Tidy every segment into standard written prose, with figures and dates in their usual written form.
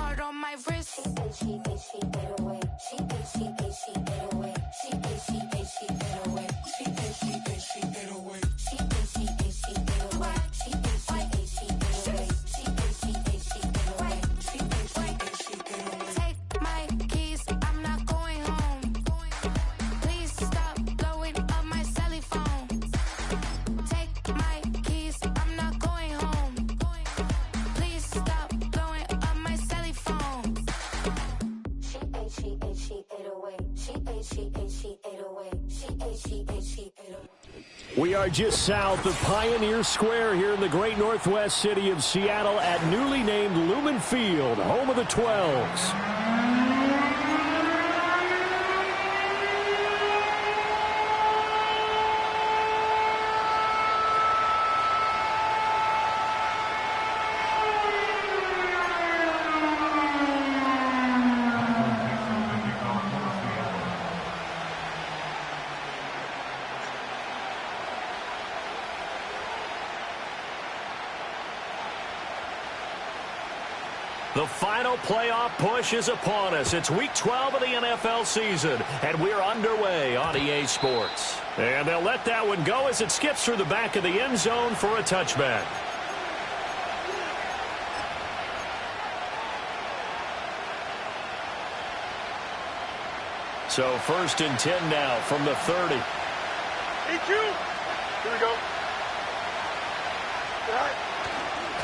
heart on my wrist. She 808. She 808. She 808. She 808. She 808. She 808. She 808. She 808. She 808. She 808. She 808. She 808. She 808. She 808. She 808. Take my keys, I'm not going home. Please stop blowing up my celly phone. Take my keys, I'm not going home. Please stop blowing up my celly phone. She 808. She 808. She 808. She 808. She 808. She 808. We are just south of Pioneer Square here in the great northwest city of Seattle at newly named Lumen Field, home of the 12s. The final playoff push is upon us. It's Week 12 of the NFL season, and we're underway on EA Sports. And they'll let that one go as it skips through the back of the end zone for a touchback. So 1st and 10 now from the 30. Hey, Q. Here we go.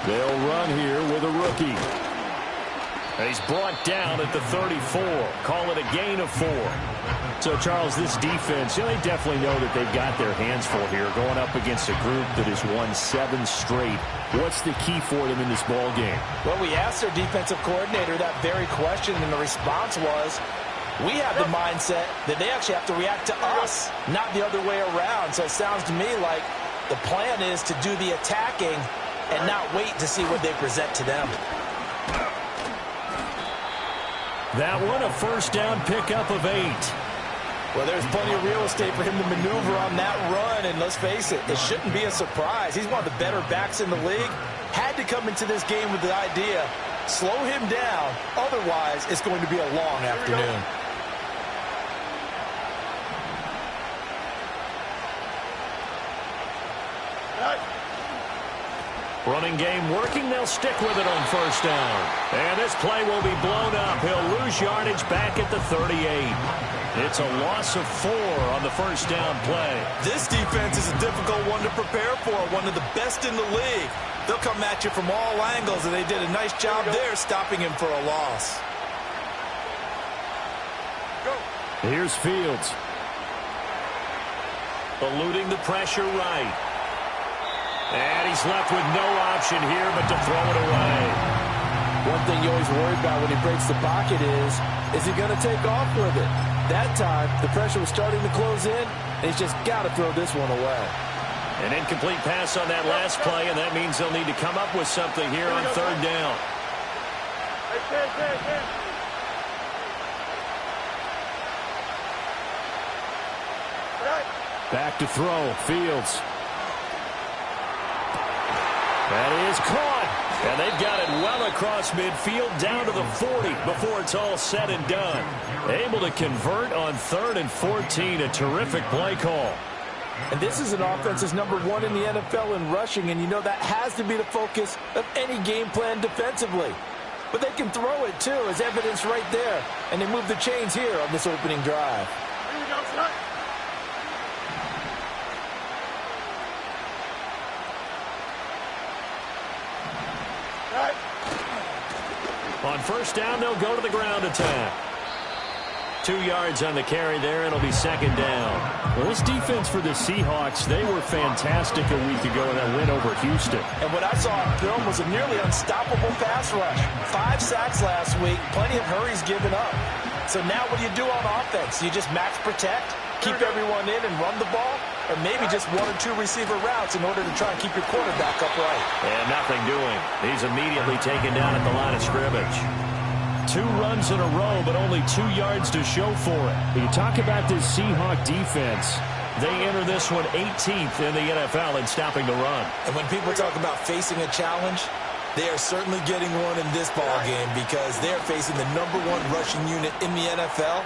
They'll run here with a rookie. He's brought down at the 34. Call it a gain of 4. So, Charles, this defense, they definitely know that they've got their hands full here going up against a group that has won 7 straight. What's the key for them in this ball game? Well, we asked their defensive coordinator that very question, and the response was, we have the mindset that they actually have to react to us, not the other way around. So it sounds to me like the plan is to do the attacking and not wait to see what they present to them. That one, a first down pickup of 8. Well, there's plenty of real estate for him to maneuver on that run, and let's face it, it shouldn't be a surprise. He's one of the better backs in the league. Had to come into this game with the idea, slow him down, otherwise it's going to be a long afternoon. Running game working. They'll stick with it on first down. And this play will be blown up. He'll lose yardage back at the 38. It's a loss of 4 on the first down play. This defense is a difficult one to prepare for, one of the best in the league. They'll come at you from all angles, and they did a nice job there stopping him for a loss. Here's Fields. Eluding the pressure right. And he's left with no option here but to throw it away. One thing you always worry about when he breaks the pocket is he going to take off with it? That time, the pressure was starting to close in, and he's just got to throw this one away. An incomplete pass on that last play, and that means they'll need to come up with something here on third down. Back to throw, Fields. That is caught, and they've got it well across midfield down to the 40 before it's all said and done. Able to convert on 3rd and 14, a terrific play call. And this is an offense that's number 1 in the NFL in rushing, and you know that has to be the focus of any game plan defensively. But they can throw it, too, as evidence right there, and they move the chains here on this opening drive. Here we go, son. On first down, they'll go to the ground attack. 2 yards on the carry there. It'll be second down. Well, this defense for the Seahawks, they were fantastic a week ago in that win over Houston. And what I saw on film was a nearly unstoppable pass rush. 5 sacks last week, plenty of hurries given up. So now what do you do on offense? You just max protect, keep everyone in and run the ball, or maybe just 1 or 2 receiver routes in order to try and keep your quarterback upright. And nothing doing. He's immediately taken down at the line of scrimmage. 2 runs in a row, but only 2 yards to show for it. You talk about this Seahawk defense. They enter this one 18th in the NFL in stopping the run. And when people talk about facing a challenge, They are certainly getting one in this ball game because they're facing the #1 rushing unit in the NFL,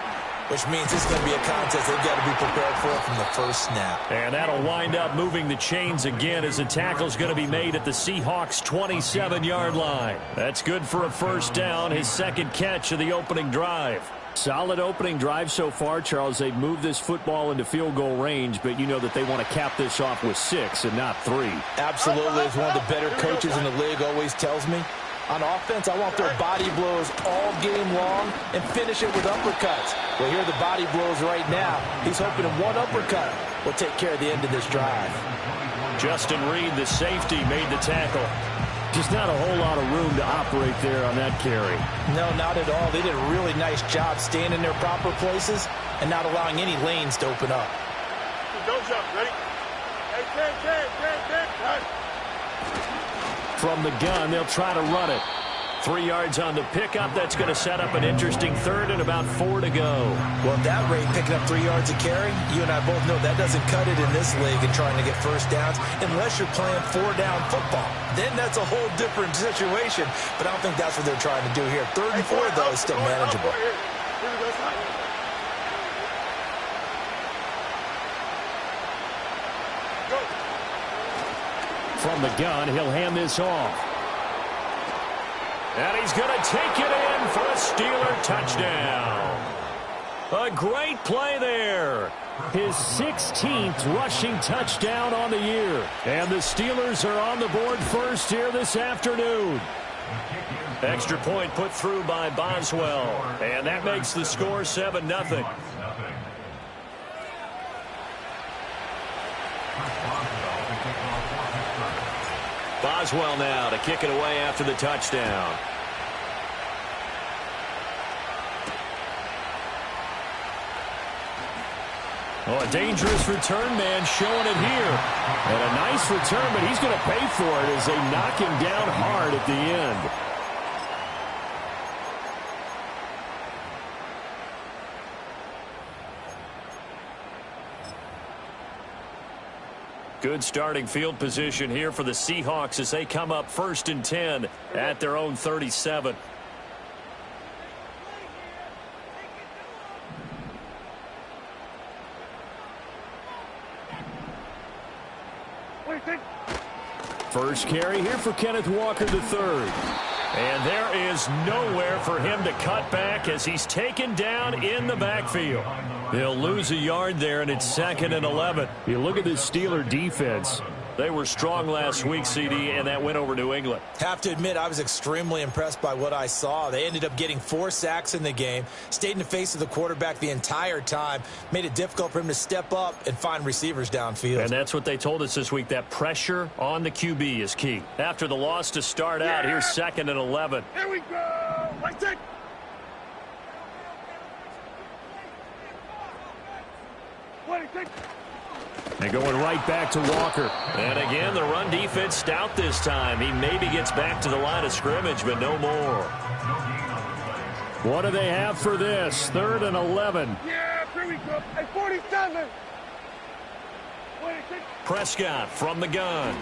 which means it's going to be a contest they've got to be prepared for from the first snap. And that'll wind up moving the chains again as the tackle's going to be made at the Seahawks' 27-yard line. That's good for a first down, his second catch of the opening drive. Solid opening drive so far, Charles. They've moved this football into field goal range, but you know that they want to cap this off with 6 and not 3. Absolutely. As one of the better coaches in the league always tells me, on offense, I want their body blows all game long and finish it with uppercuts. Well, here are the body blows right now. He's hoping in one uppercut will take care of the end of this drive. Justin Reed, the safety, made the tackle. Just not a whole lot of room to operate there on that carry. No, not at all. They did a really nice job staying in their proper places and not allowing any lanes to open up. Don't jump, ready? Hey, Ken. From the gun, they'll try to run it. 3 yards on the pickup. That's going to set up an interesting third and about 4 to go. Well, at that rate, picking up 3 yards a carry, you and I both know that doesn't cut it in this league and trying to get first downs unless you're playing 4-down football. Then that's a whole different situation, but I don't think that's what they're trying to do here. 3rd and 4, though, is still manageable. From the gun, he'll hand this off. And he's going to take it in for a Steeler touchdown. A great play there. His 16th rushing touchdown on the year. And the Steelers are on the board first here this afternoon. Extra point put through by Boswell. And that makes the score 7-0. Boswell now to kick it away after the touchdown. Oh, a dangerous return man showing it here. And a nice return, but he's going to pay for it as they knock him down hard at the end. Good starting field position here for the Seahawks as they come up 1st and 10 at their own 37. First carry here for Kenneth Walker III. And there is nowhere for him to cut back as he's taken down in the backfield. They'll lose a yard there, and it's 2nd and 11. You look at this Steeler defense. They were strong last week, CD, and that went over New England. Have to admit, I was extremely impressed by what I saw. They ended up getting 4 sacks in the game, stayed in the face of the quarterback the entire time, made it difficult for him to step up and find receivers downfield. And that's what they told us this week, that pressure on the QB is key. After the loss to start out, here's 2nd and 11. Here we go. Right there. And going right back to Walker. And again, the run defense stout this time. He maybe gets back to the line of scrimmage, but no more. What do they have for this? 3rd and 11. Yeah, here we go. At 47. Prescott from the gun.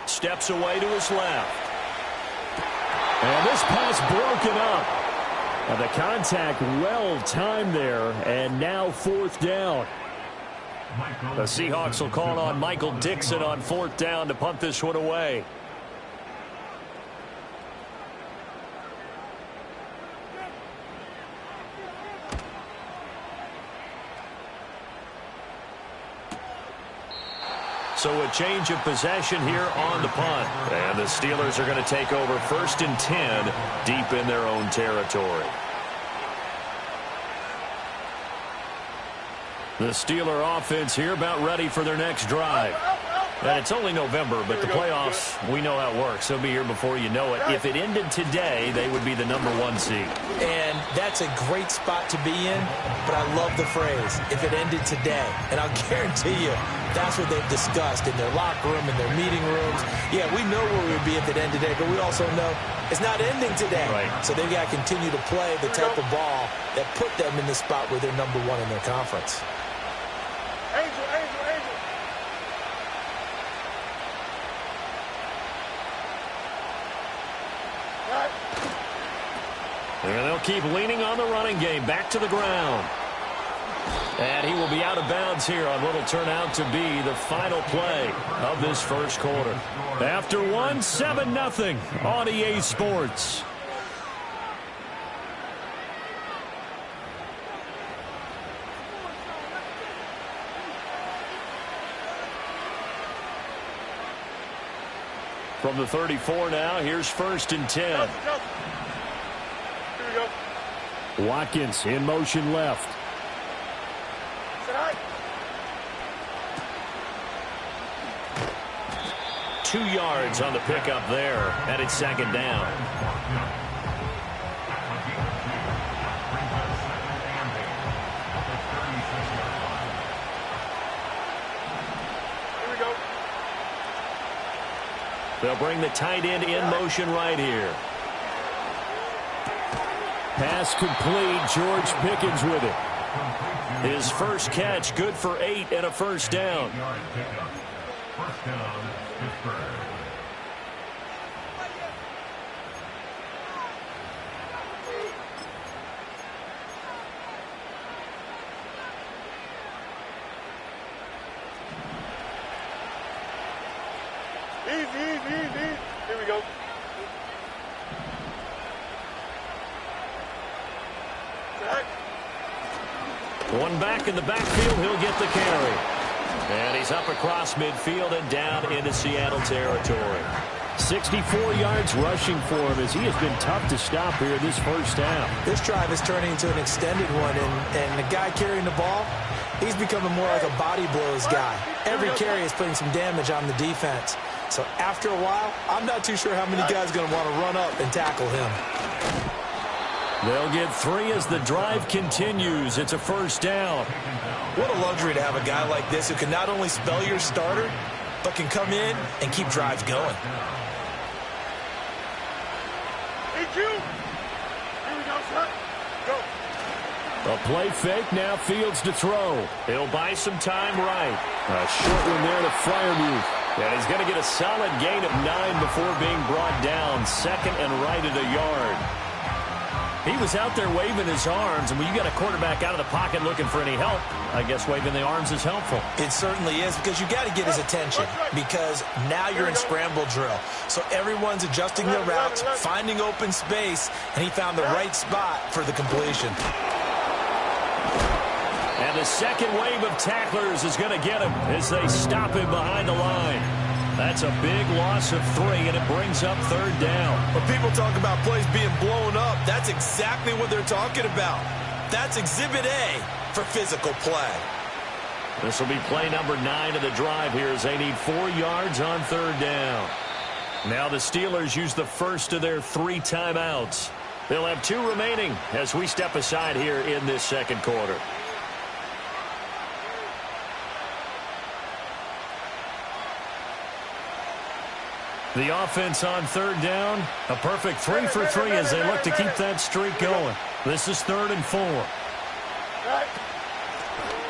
Steps away to his left. And this pass broken up. And the contact well timed there. And now 4th down. The Seahawks will call on Michael Dixon on 4th down to punt this one away. So a change of possession here on the punt. And the Steelers are going to take over 1st and 10 deep in their own territory. The Steeler offense here about ready for their next drive. And it's only November, but the playoffs, we know how it works. They'll be here before you know it. If it ended today, they would be the #1 seed. And that's a great spot to be in, but I love the phrase, if it ended today. And I'll guarantee you, that's what they've discussed in their locker room, in their meeting rooms. Yeah, we know where we'd be if it ended today, but we also know it's not ending today. Right. So they've got to continue to play the type of ball that put them in the spot where they're #1 in their conference. Angel. And they'll keep leaning on the running game. Back to the ground. And he will be out of bounds here on what will turn out to be the final play of this first quarter. After one, 7-0 on EA Sports. From the 34 now, here's 1st and 10. Here we go. Watkins in motion left. Sit high. 2 yards on the pickup there, and it's 2nd down. Here we go. They'll bring the tight end in motion right here. Pass complete. George Pickens with it. His first catch, good for 8 and a 1st down. Easy. Here we go. Sit high. One back in the backfield, he'll get the carry. And he's up across midfield and down into Seattle territory. 64 yards rushing for him as he has been tough to stop here in this first half. This drive is turning into an extended one, and the guy carrying the ball, he's becoming more like a body blows guy. Every carry is putting some damage on the defense. So after a while, I'm not too sure how many guys are going to want to run up and tackle him. They'll get 3 as the drive continues. It's a 1st down. What a luxury to have a guy like this who can not only spell your starter, but can come in and keep drives going. Hey, Q. Here we go, son. Go. A play fake, now Fields to throw. He'll buy some time right. A short one there to Freiermuth. And he's going to get a solid gain of 9 before being brought down. 2nd and right at a yard. He was out there waving his arms, and when you got a quarterback out of the pocket looking for any help, I guess waving the arms is helpful. It certainly is, because you got to get his attention, because now you're in scramble drill. So everyone's adjusting their routes, finding open space, and he found the right spot for the completion. And the second wave of tacklers is going to get him as they stop him behind the line. That's a big loss of 3, and it brings up 3rd down. When people talk about plays being blown up, that's exactly what they're talking about. That's Exhibit A for physical play. This will be play number 9 of the drive here as they need 4 yards on 3rd down. Now the Steelers use the first of their 3 timeouts. They'll have 2 remaining as we step aside here in this second quarter. The offense on 3rd down, a perfect 3 for 3 as they look to keep that streak going. This is 3rd and 4.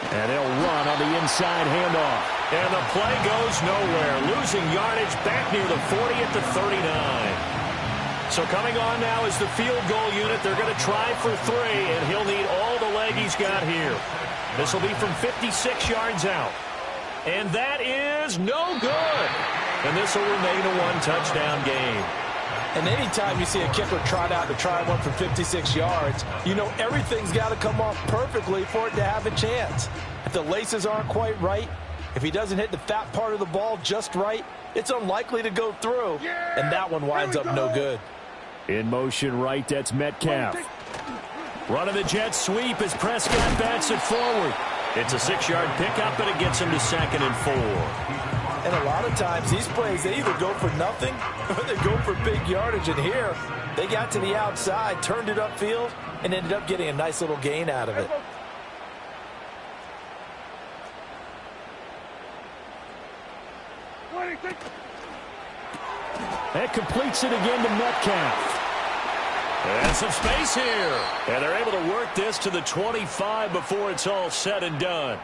And they'll run on the inside handoff. And the play goes nowhere, losing yardage back near the 40 at the 39. So coming on now is the field goal unit. They're going to try for 3, and he'll need all the leg he's got here. This will be from 56 yards out. And that is no good. And this will remain a 1-touchdown game. And anytime you see a kicker trot out to try one for 56 yards, you know everything's got to come off perfectly for it to have a chance. If the laces aren't quite right, if he doesn't hit the fat part of the ball just right, it's unlikely to go through. And that one winds up no good. In motion right, that's Metcalf. Running the jet sweep as Prescott bats it forward. It's a 6-yard pickup, and it gets him to 2nd and 4. And a lot of times, these plays, they either go for nothing or they go for big yardage. And here, they got to the outside, turned it upfield, and ended up getting a nice little gain out of it. That completes it again to Metcalf. And some space here. And they're able to work this to the 25 before it's all said and done.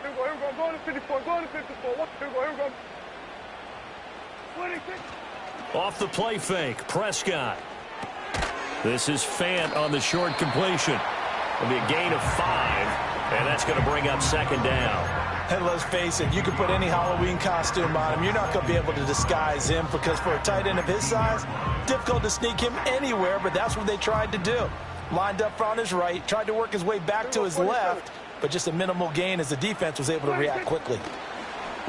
Here we go, go to 54, go to 54. Here we go. 26. Off the play fake, Prescott. This is Fant on the short completion. It'll be a gain of 5, and that's going to bring up second down. And let's face it, you can put any Halloween costume on him. You're not going to be able to disguise him because for a tight end of his size, difficult to sneak him anywhere, but that's what they tried to do. Lined up on his right, tried to work his way back to his left, but just a minimal gain as the defense was able to react quickly.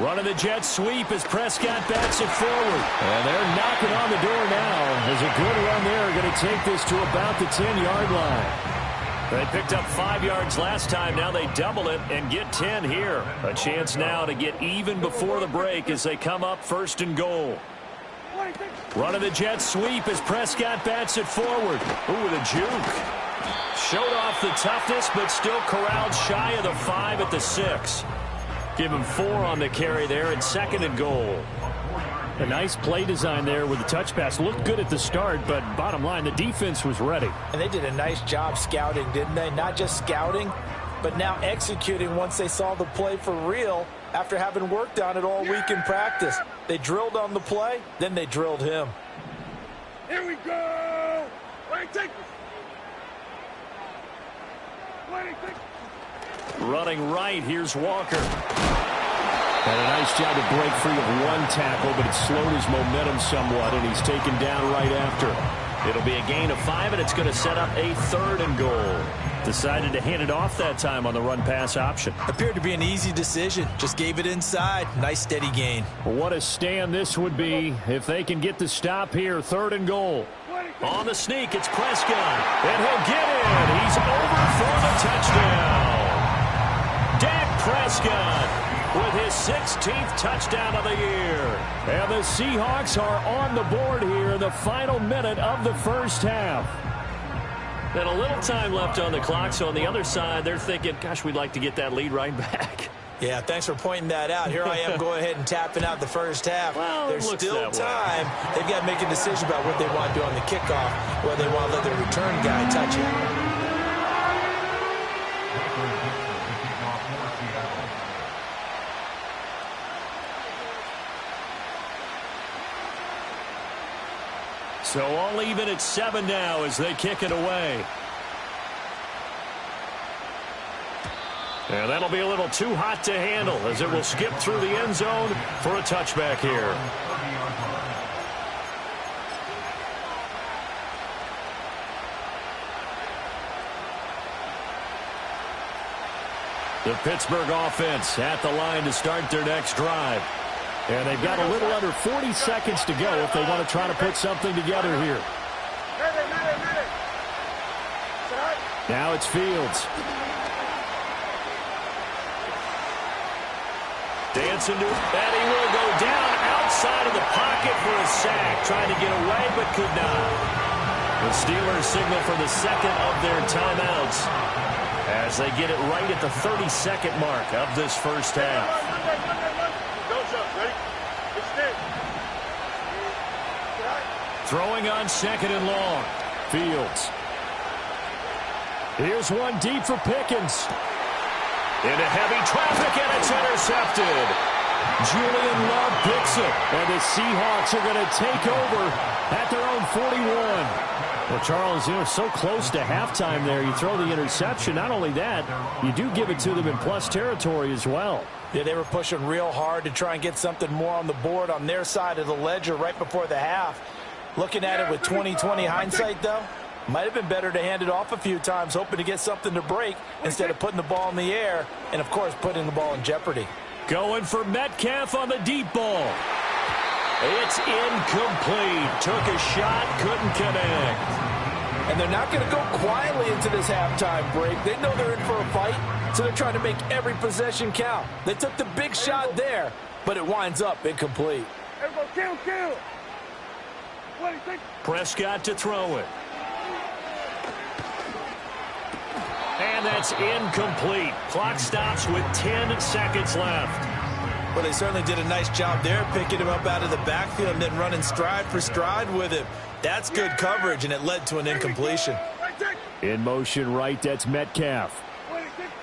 Running the jet sweep as Prescott backs it forward. And they're knocking on the door now. There's a good run there. Going to take this to about the 10-yard line. They picked up 5 yards last time. Now they double it and get 10 here. A chance now to get even before the break as they come up 1st and goal. Running the jet sweep as Prescott bats it forward. Ooh, the juke. Showed off the toughness, but still corralled shy of the 5 at the 6. Give him 4 on the carry there at 2nd and goal. A nice play design there with the touch pass. Looked good at the start, but bottom line, the defense was ready. And they did a nice job scouting, didn't they? Not just scouting, but now executing once they saw the play for real after having worked on it all week in practice. They drilled on the play, then they drilled him. Here we go! Wait, take this! Wait, take this! Running right, here's Walker. Had a nice job to break free of one tackle, but it slowed his momentum somewhat, and he's taken down right after. It'll be a gain of 5, and it's going to set up a 3rd and goal. Decided to hand it off that time on the run-pass option. Appeared to be an easy decision. Just gave it inside. Nice steady gain. What a stand this would be if they can get the stop here. 3rd and goal. On the sneak, it's Prescott. And he'll get in. He's over for the touchdown. Dak Prescott with his 16th touchdown of the year. And the Seahawks are on the board here in the final minute of the first half. And a little time left on the clock, so on the other side, they're thinking, gosh, we'd like to get that lead right back. Yeah, thanks for pointing that out. Here I am going ahead and tapping out the first half. Well, there's still time. They've got to make a decision about what they want to do on the kickoff, whether they want to let their return guy touch it. So all even at 7 now as they kick it away. And that'll be a little too hot to handle as it will skip through the end zone for a touchback here. The Pittsburgh offense at the line to start their next drive. And they've got a little under 40 seconds to go if they want to try to put something together here. Now it's Fields. Dancing to it, and he will go down outside of the pocket for a sack. Trying to get away, but could not. The Steelers signal for the second of their timeouts as they get it right at the 32nd mark of this first half. Throwing on 2nd and long. Fields. Here's one deep for Pickens. Into heavy traffic, and it's intercepted. Julian Love picks it, and the Seahawks are going to take over at their own 41. Well, Charles, you know, so close to halftime there. You throw the interception. Not only that, you do give it to them in plus territory as well. Yeah, they were pushing real hard to try and get something more on the board on their side of the ledger right before the half. Looking at it with 20/20 hindsight, though, might have been better to hand it off a few times, hoping to get something to break instead of putting the ball in the air and, of course, putting the ball in jeopardy. Going for Metcalf on the deep ball. It's incomplete. Took a shot, couldn't connect. And they're not going to go quietly into this halftime break. They know they're in for a fight, so they're trying to make every possession count. They took the big shot there, but it winds up incomplete. Everybody kill. Prescott to throw it. And that's incomplete. Clock stops with 10 seconds left. Well, they certainly did a nice job there, picking him up out of the backfield and then running stride for stride with him. That's good coverage, and it led to an incompletion. In motion right, that's Metcalf.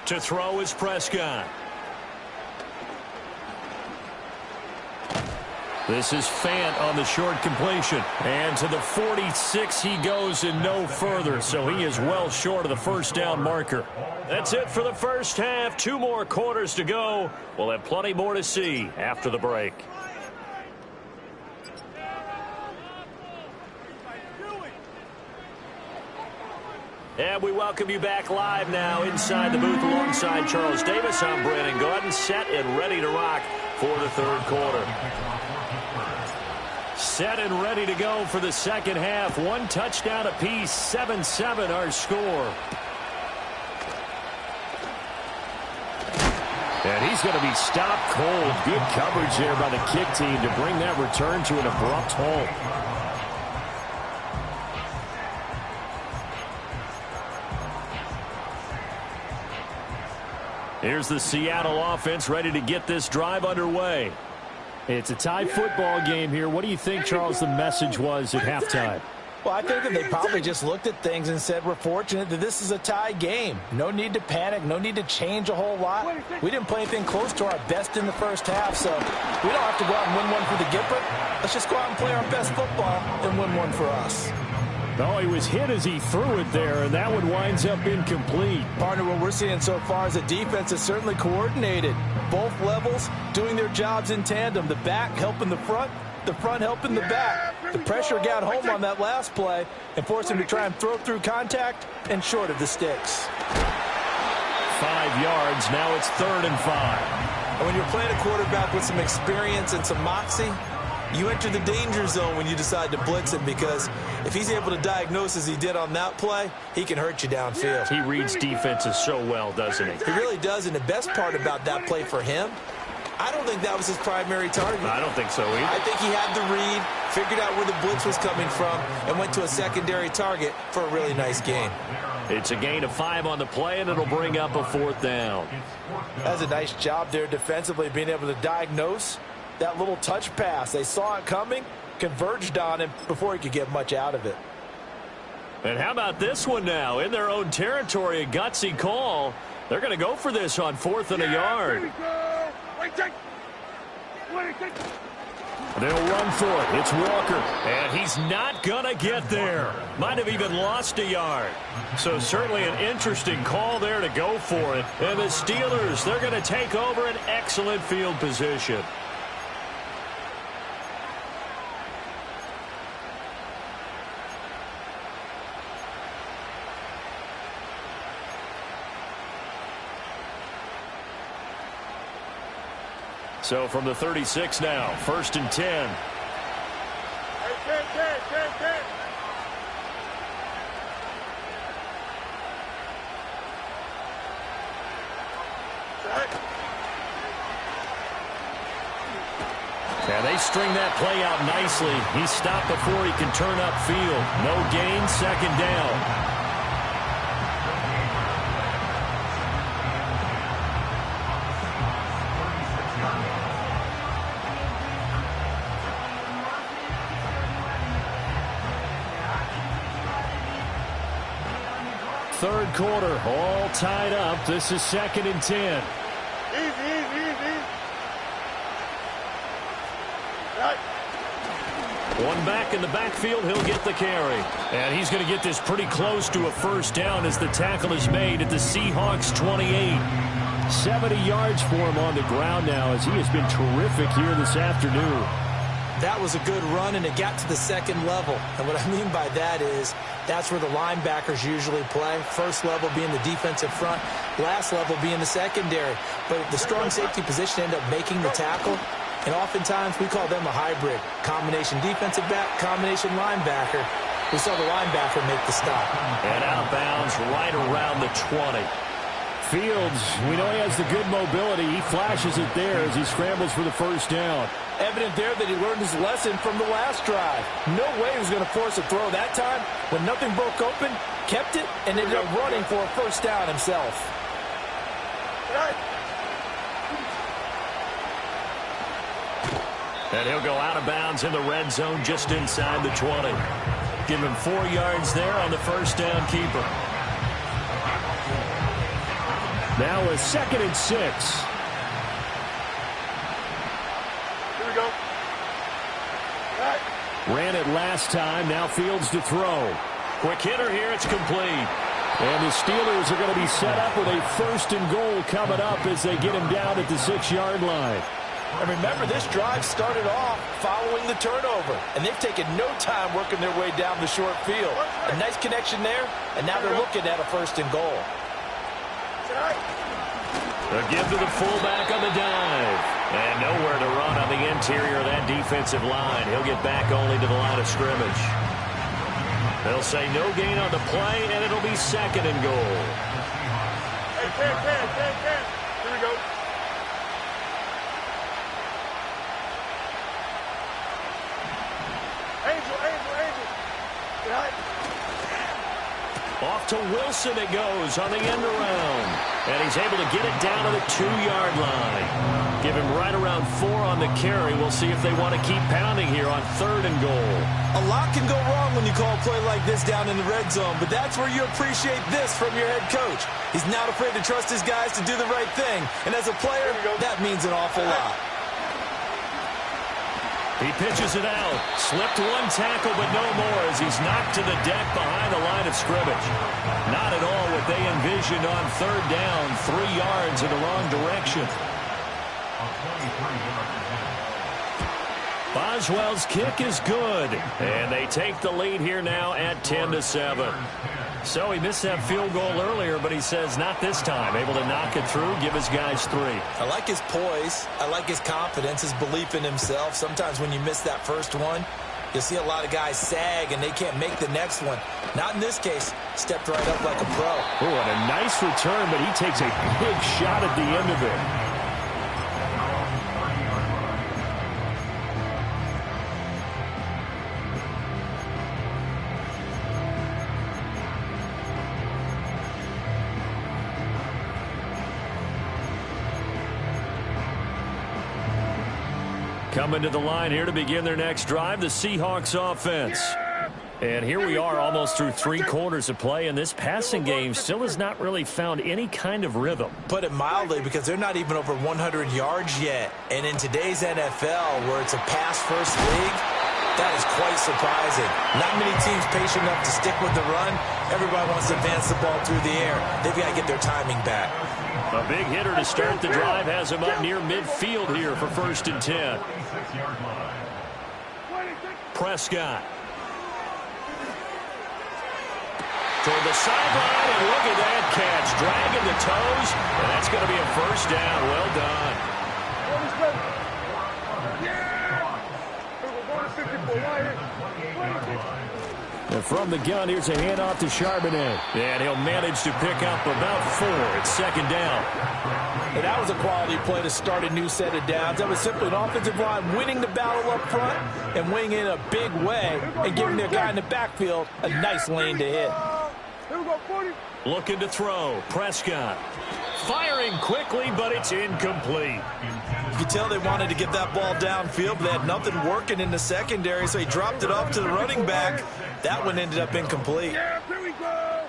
To throw is Prescott. This is Fant on the short completion. And to the 46 he goes and no further, so he is well short of the first down marker. That's it for the first half. 2 more quarters to go. We'll have plenty more to see after the break. And we welcome you back live now inside the booth alongside Charles Davis. I'm Brandon Gaudin, set and ready to rock for the third quarter. Set and ready to go for the second half. 1 touchdown apiece, 7-7 our score. And he's going to be stopped cold. Good coverage there by the kick team to bring that return to an abrupt halt. Here's the Seattle offense ready to get this drive underway. It's a tie football game here. What do you think, Charles, the message was at halftime? Well, I think that they probably just looked at things and said, we're fortunate that this is a tie game. No need to panic. No need to change a whole lot. We didn't play anything close to our best in the first half, so we don't have to go out and win one for the Gipper. Let's just go out and play our best football and win one for us. No, he was hit as he threw it there, and that one winds up incomplete. Partner, what we're seeing so far is the defense is certainly coordinated. Both levels doing their jobs in tandem. The back helping the front helping the back. The pressure got home on that last play and forced him to try and throw through contact and short of the sticks. 5 yards. Now it's 3rd and 5. And when you're playing a quarterback with some experience and some moxie, you enter the danger zone when you decide to blitz him, because if he's able to diagnose as he did on that play, he can hurt you downfield. He reads defenses so well, doesn't he? He really does, and the best part about that play for him, I don't think that was his primary target. I don't think so either. I think he had the read, figured out where the blitz was coming from, and went to a secondary target for a really nice gain. It's a gain of 5 on the play, and it'll bring up a 4th down. That's a nice job there defensively, being able to diagnose that little touch pass. They saw it coming, converged on him before he could get much out of it. And how about this one now? In their own territory, a gutsy call. They're going to go for this on 4th and a yard. They'll run for it. It's Walker. And he's not going to get there. Might have even lost a yard. So certainly an interesting call there to go for it. And the Steelers, they're going to take over an excellent field position. So from the 36 now, 1st and 10. And they string that play out nicely. He's stopped before he can turn upfield. No gain, 2nd down. Third quarter, all tied up. This is 2nd and 10. Easy. Right. One back in the backfield, he'll get the carry. And he's going to get this pretty close to a 1st down as the tackle is made at the Seahawks 28. 70 yards for him on the ground now as he has been terrific here this afternoon. That was a good run, and it got to the 2nd level. And what I mean by that is that's where the linebackers usually play. First level being the defensive front, last level being the secondary. But the strong safety position ended up making the tackle, and oftentimes we call them a hybrid. Combination defensive back, combination linebacker. We saw the linebacker make the stop. And out of bounds right around the 20. Fields, we know he has the good mobility. He flashes it there as he scrambles for the 1st down. Evident there that he learned his lesson from the last drive. No way he was going to force a throw that time. When nothing broke open, kept it, and ended up running for a 1st down himself. And he'll go out of bounds in the red zone just inside the 20. Give him 4 yards there on the 1st down keeper. Now a 2nd and 6. Here we go. Ran it last time. Now Fields to throw. Quick hitter here. It's complete. And the Steelers are going to be set up with a 1st and goal coming up as they get him down at the 6-yard line. And remember, this drive started off following the turnover, and they've taken no time working their way down the short field. A nice connection there, and now they're looking at a 1st and goal. A give to the fullback on the dive. And nowhere to run on the interior of that defensive line. He'll get back only to the line of scrimmage. They'll say no gain on the play, and it'll be 2nd and goal. Hey, Cam. Here we go. Angel. Off to Wilson it goes on the end around. And he's able to get it down to the 2-yard line. Give him right around 4 on the carry. We'll see if they want to keep pounding here on 3rd and goal. A lot can go wrong when you call a play like this down in the red zone, but that's where you appreciate this from your head coach. He's not afraid to trust his guys to do the right thing, and as a player, that means an awful lot. He pitches it out. Slipped 1 tackle, but no more as he's knocked to the deck behind the line of scrimmage. Not at all what they envisioned on 3rd down. 3 yards in the wrong direction. Boswell's kick is good. And they take the lead here now at 10-7. So he missed that field goal earlier, but he says not this time. Able to knock it through, give his guys 3. I like his poise. I like his confidence, his belief in himself. Sometimes when you miss that first one, you'll see a lot of guys sag and they can't make the next one. Not in this case. Stepped right up like a pro. Oh, and a nice return, but he takes a big shot at the end of it. Coming to the line here to begin their next drive, the Seahawks offense. And here we are almost through 3 quarters of play, and this passing game still has not really found any kind of rhythm. Put it mildly, because they're not even over 100 yards yet. And in today's NFL, where it's a pass-first league, that is quite surprising. Not many teams patient enough to stick with the run. Everybody wants to advance the ball through the air. They've got to get their timing back. A big hitter to start the drive has him up near midfield here for 1st and 10. Prescott. Toward the sideline, and look at that catch. Dragging the toes, and that's going to be a 1st down. Well done. And from the gun, here's a handoff to Charbonnet. And he'll manage to pick up about 4. It's 2nd down. And that was a quality play to start a new set of downs. That was simply an offensive line winning the battle up front and winning in a big way and giving their guy in the backfield a nice lane to hit. Looking to throw. Prescott. Firing quickly, but it's incomplete. You could tell they wanted to get that ball downfield, but they had nothing working in the secondary, so he dropped it off to the running back. That one ended up incomplete. Yeah, here we go.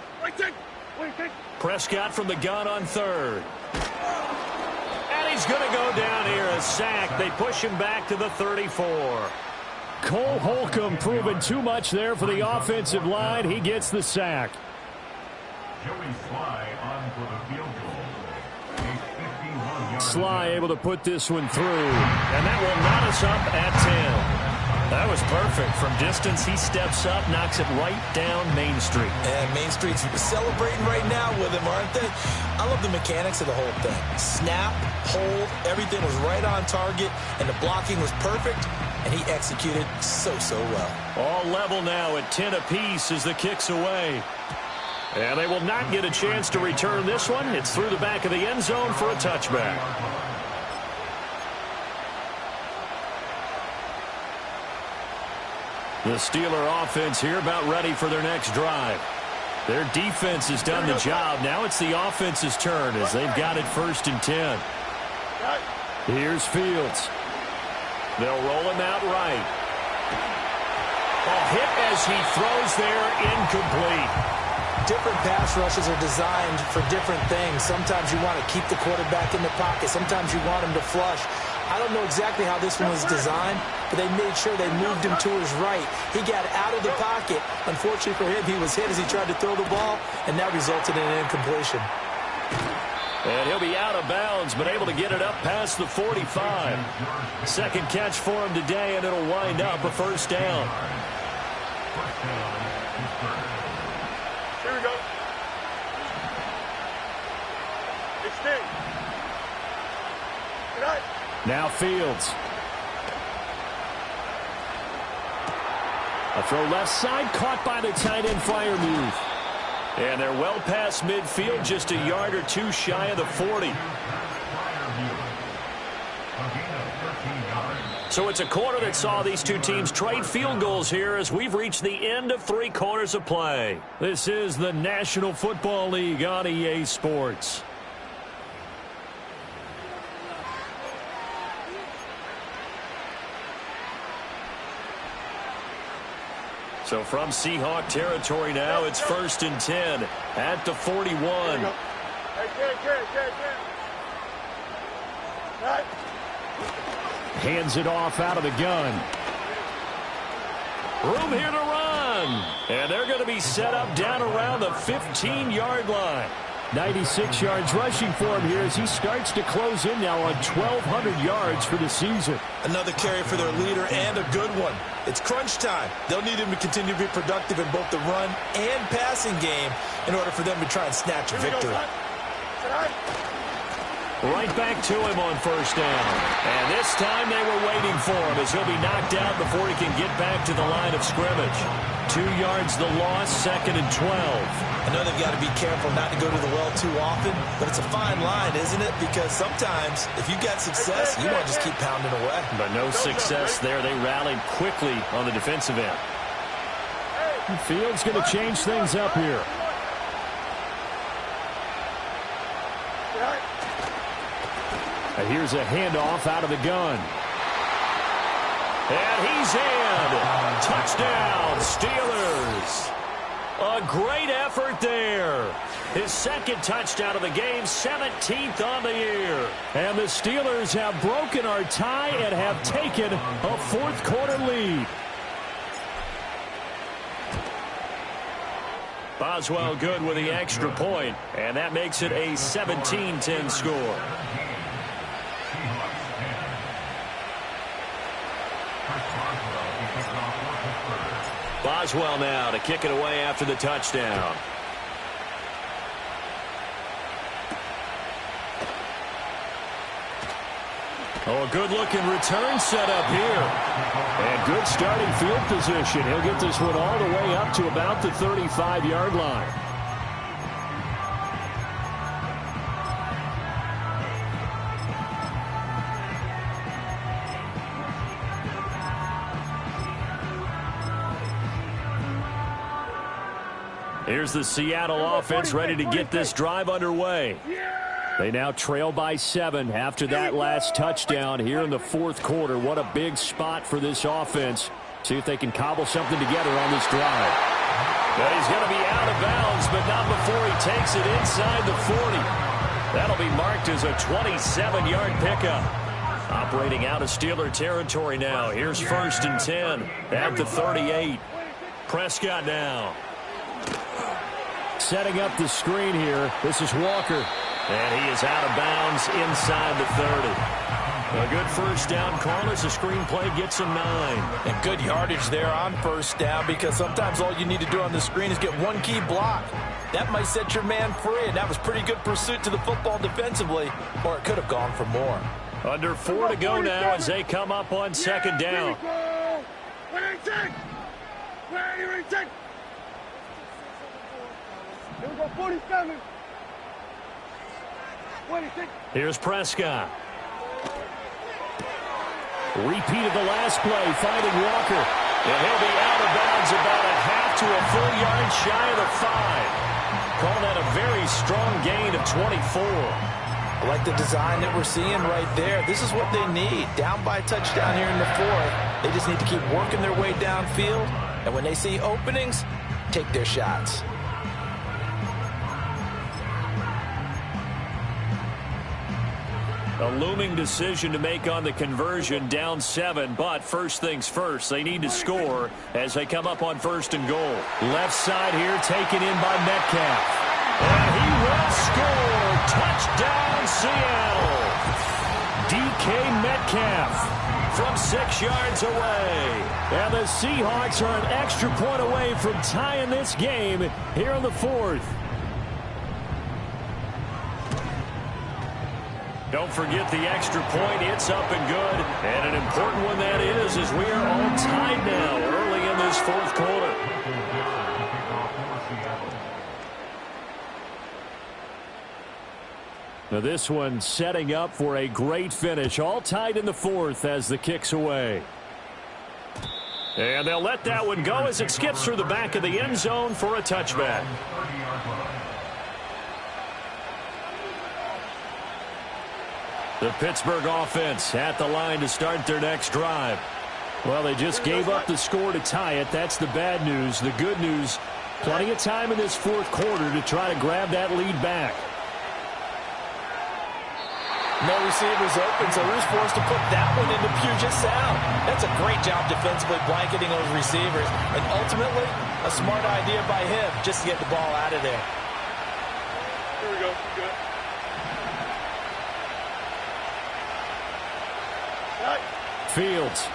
Prescott from the gun on 3rd. And he's going to go down here, a sack. They push him back to the 34. Cole Holcomb proving too much there for the offensive line. He gets the sack. Sly able to put this one through. And that will knot us up at 10. That was perfect. From distance, he steps up, knocks it right down Main Street. And Main Street's celebrating right now with him, aren't they? I love the mechanics of the whole thing. Snap, hold, everything was right on target, and the blocking was perfect, and he executed so well. All level now at 10 apiece as the kick's away. And they will not get a chance to return this one. It's through the back of the end zone for a touchback. The Steeler offense here about ready for their next drive. Their defense has done the job. Now it's the offense's turn as they've got it 1st and 10. Here's Fields. They'll roll him out right. A hit as he throws there, incomplete. Different pass rushes are designed for different things. Sometimes you want to keep the quarterback in the pocket. Sometimes you want him to flush. I don't know exactly how this one was designed, but they made sure they moved him to his right. He got out of the pocket. Unfortunately for him, he was hit as he tried to throw the ball, and that resulted in an incompletion. And he'll be out of bounds, but able to get it up past the 45. Second catch for him today, and it'll wind up a first down. Here we go. Extend. Good night. Now Fields. A throw left side, caught by the tight end Freiermuth. And they're well past midfield, just a yard or two shy of the 40. So it's a quarter that saw these two teams trade field goals here as we've reached the end of 3 quarters of play. This is the National Football League on EA Sports. So from Seahawk territory now, it's 1st and 10 at the 41. Hands it off out of the gun. Room here to run. And they're going to be set up down around the 15-yard line. 96 yards rushing for him here as he starts to close in now on 1,200 yards for the season. Another carry for their leader and a good one. It's crunch time. They'll need him to continue to be productive in both the run and passing game in order for them to try and snatch a victory. Right back to him on first down. And this time they were waiting for him as he'll be knocked out before he can get back to the line of scrimmage. 2 yards the loss, 2nd and 12. I know they've got to be careful not to go to the well too often, but it's a fine line, isn't it? Because sometimes if you got success, you want to just keep pounding away. But no success there. They rallied quickly on the defensive end. Fields going to change things up here. And here's a handoff out of the gun. And he's in. Touchdown, Steelers. A great effort there. His 2nd touchdown of the game, 17th on the year. And the Steelers have broken our tie and have taken a 4th quarter lead. Boswell good with the extra point, and that makes it a 17-10 score. Boswell now to kick it away after the touchdown. Oh, a good-looking return set up here. And good starting field position. He'll get this one all the way up to about the 35-yard line. Here's the Seattle offense ready to get this drive underway. They now trail by 7 after that last touchdown here in the 4th quarter. What a big spot for this offense. See if they can cobble something together on this drive. But he's going to be out of bounds, but not before he takes it inside the 40. That'll be marked as a 27-yard pickup. Operating out of Steeler territory now. Here's 1st and 10 at the 38. Prescott now. Setting up the screen here. This is Walker. And he is out of bounds inside the 30. A good first down call as the screen play gets him 9. And good yardage there on first down because sometimes all you need to do on the screen is get one key block. That might set your man free, and that was pretty good pursuit to the football defensively, or it could have gone for more. Under 4 to go now as they come up on 2nd down. Where are you take? Here we go, 47. Here's Prescott. Repeat of the last play, finding Walker. And he'll be out of bounds about a half to a full yard shy of the 5. Call that a very strong gain of 24. I like the design that we're seeing right there. This is what they need. Down by a touchdown here in the 4th. They just need to keep working their way downfield. And when they see openings, take their shots. A looming decision to make on the conversion, down 7, but first things first, they need to score as they come up on 1st and goal. Left side here, taken in by Metcalf. And he will score! Touchdown, Seattle! DK Metcalf from 6 yards away. And the Seahawks are an extra point away from tying this game here in the 4th. Don't forget the extra point. It's up and good. And an important one that is, as we are all tied now early in this 4th quarter. Now this one setting up for a great finish. All tied in the 4th as the kick's away. And they'll let that one go as it skips through the back of the end zone for a touchback. The Pittsburgh offense at the line to start their next drive. Well, they just gave up the score to tie it. That's the bad news. The good news, plenty of time in this 4th quarter to try to grab that lead back. No receivers open, so who's forced to put that one into Puget Sound? That's a great job defensively blanketing those receivers. And ultimately, a smart idea by him just to get the ball out of there. Here we go. Good. Fields.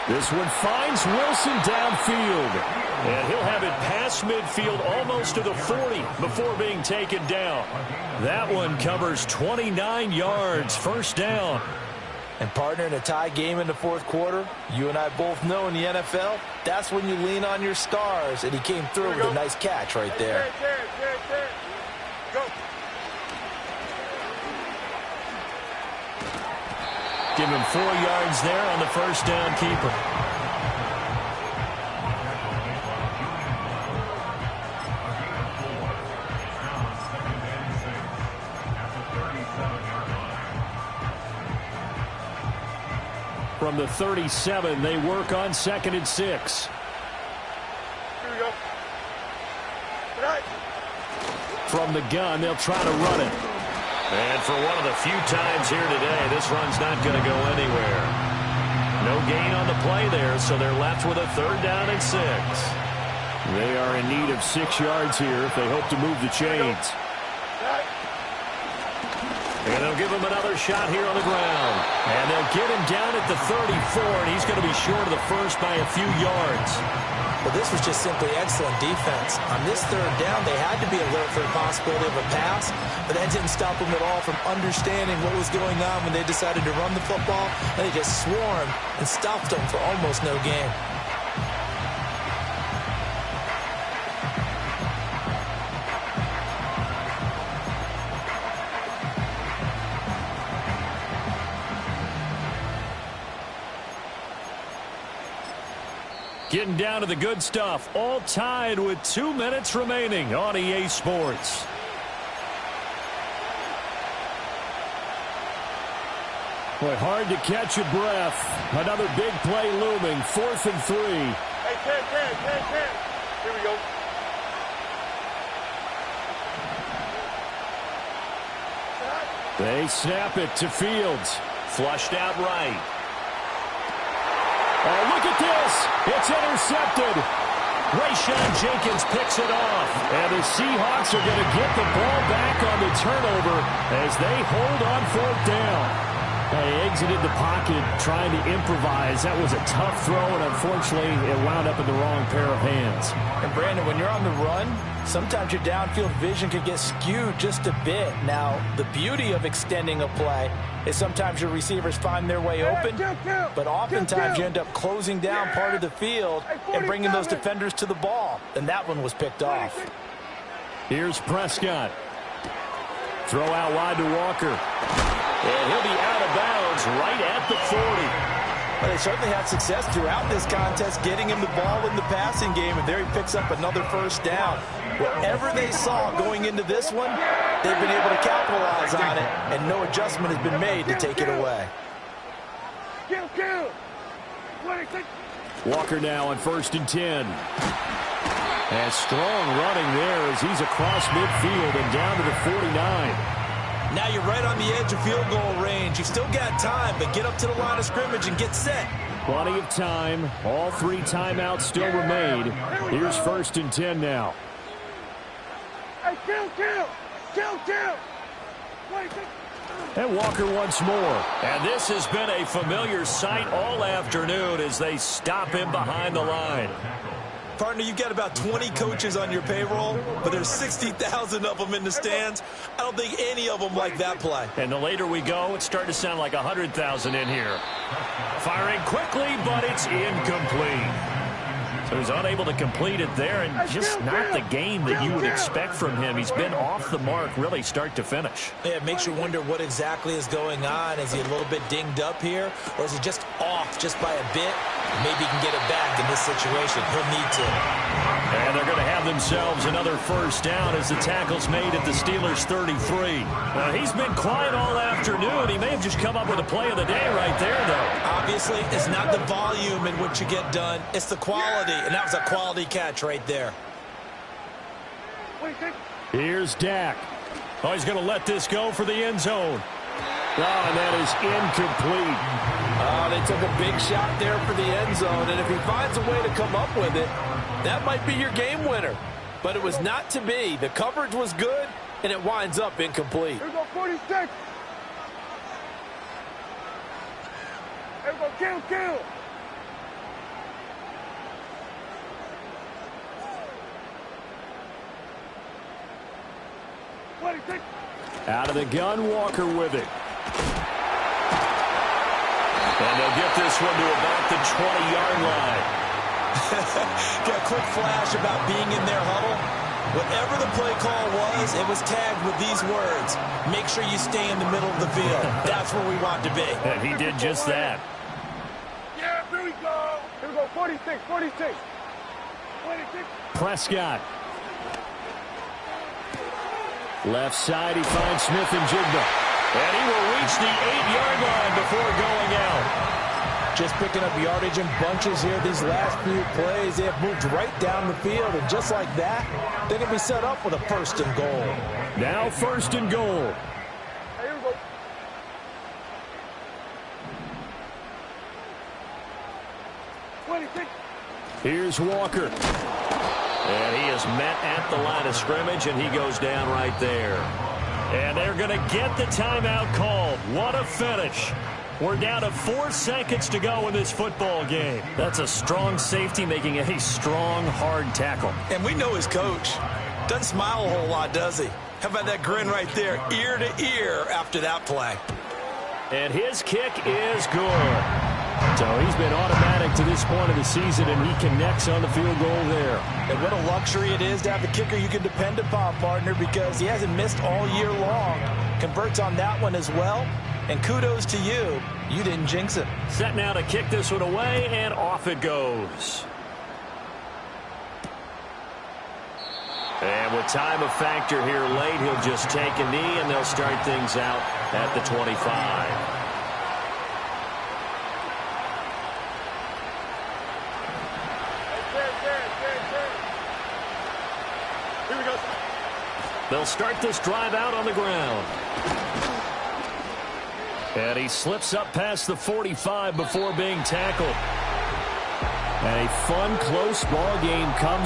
This one finds Wilson downfield. And he'll have it past midfield almost to the 40 before being taken down. That one covers 29 yards, 1st down. And partner, in a tie game in the 4th quarter, you and I both know in the NFL, that's when you lean on your stars. And he came through with a nice catch right there. Go. Give him 4 yards there on the 1st down keeper. From the 37, they work on 2nd and 6. Here we go. Right. From the gun, they'll try to run it. And for one of the few times here today, this run's not going to go anywhere. No gain on the play there, so they're left with a 3rd down and 6. They are in need of 6 yards here if they hope to move the chains. And they'll give him another shot here on the ground. And they'll get him down at the 34, and he's going to be short of the 1st by a few yards. Well, this was just simply excellent defense. On this 3rd down, they had to be alert for the possibility of a pass, but that didn't stop them at all from understanding what was going on when they decided to run the football, and they just swarmed and stopped them for almost no gain. Getting down to the good stuff. All tied with 2 minutes remaining on EA Sports. Boy, hard to catch your breath. Another big play looming. 4th and 3. Hey, 10. Here we go. They snap it to Fields. Flushed out right. Oh, look at this. It's intercepted. Rayshawn Jenkins picks it off. And the Seahawks are going to get the ball back on the turnover as they hold on 4th down. They exited the pocket trying to improvise. That was a tough throw, and unfortunately, it wound up in the wrong pair of hands. And, Brandon, when you're on the run, sometimes your downfield vision can get skewed just a bit. Now, the beauty of extending a play is sometimes your receivers find their way open, but oftentimes you end up closing down part of the field and bringing those defenders to the ball. And that one was picked off. Here's Prescott. Throw out wide to Walker. And he'll be out of bounds right at the 40. Well, they certainly had success throughout this contest getting him the ball in the passing game, and there he picks up another 1st down. Whatever they saw going into this one, they've been able to capitalize on it, and no adjustment has been made to take it away. Kill. Walker now on 1st and 10. And strong running there as he's across midfield and down to the 49. Now you're right on the edge of field goal range. You've still got time, but get up to the line of scrimmage and get set. Plenty of time. All 3 timeouts still remain. Here's 1st and 10 now. Hey, kill! Wait, And Walker once more. And this has been a familiar sight all afternoon as they stop him behind the line. Partner, you've got about 20 coaches on your payroll, but there's 60,000 of them in the stands. I don't think any of them like that play. And the later we go, it's starting to sound like 100,000 in here. Firing quickly, but it's incomplete. So he's unable to complete it there, and just not the game that you would expect from him. He's been off the mark, really, start to finish. Yeah, it makes you wonder what exactly is going on. Is he a little bit dinged up here, or is he just off just by a bit? Maybe he can get it back in this situation. He'll need to. And they're going to have themselves another 1st down as the tackle's made at the Steelers' 33. Now, he's been quiet all afternoon. He may have just come up with a play of the day right there, though. Obviously, it's not the volume in which you get done. It's the quality, and that was a quality catch right there. Here's Dak. Oh, he's going to let this go for the end zone. Oh, and that is incomplete. They took a big shot there for the end zone, and if he finds a way to come up with it, that might be your game winner. But it was not to be. The coverage was good, and it winds up incomplete. Here we go, 46. Here we go, kill. Out of the gun, Walker with it. And they'll get this one to about the 20-yard line. Got a quick flash about being in their huddle. Whatever the play call was, it was tagged with these words. Make sure you stay in the middle of the field. That's where we want to be. And he did just that. Yeah, here we go. Here we go, 46. Prescott. Left side, he finds Smith and Jigba. And he will reach the 8-yard line before going out. Just picking up yardage in bunches here these last few plays. They have moved right down the field, and just like that, they're going to be set up with a 1st and goal. Now 1st and goal. Here we go. 26. Here's Walker. And he is met at the line of scrimmage, and he goes down right there. And they're going to get the timeout called. What a finish. We're down to 4 seconds to go in this football game. That's a strong safety making a strong, hard tackle. And we know his coach. Doesn't smile a whole lot, does he? How about that grin right there, ear to ear after that play? And his kick is good. So he's been automatic to this point of the season, and he connects on the field goal there. And what a luxury it is to have a kicker you can depend upon, partner, because he hasn't missed all year long. Converts on that one as well. And kudos to you. You didn't jinx it. Set now to kick this one away, and off it goes. And with time a factor here late, he'll just take a knee, and they'll start things out at the 25. They'll start this drive out on the ground. And he slips up past the 45 before being tackled. And a fun, close ball game comes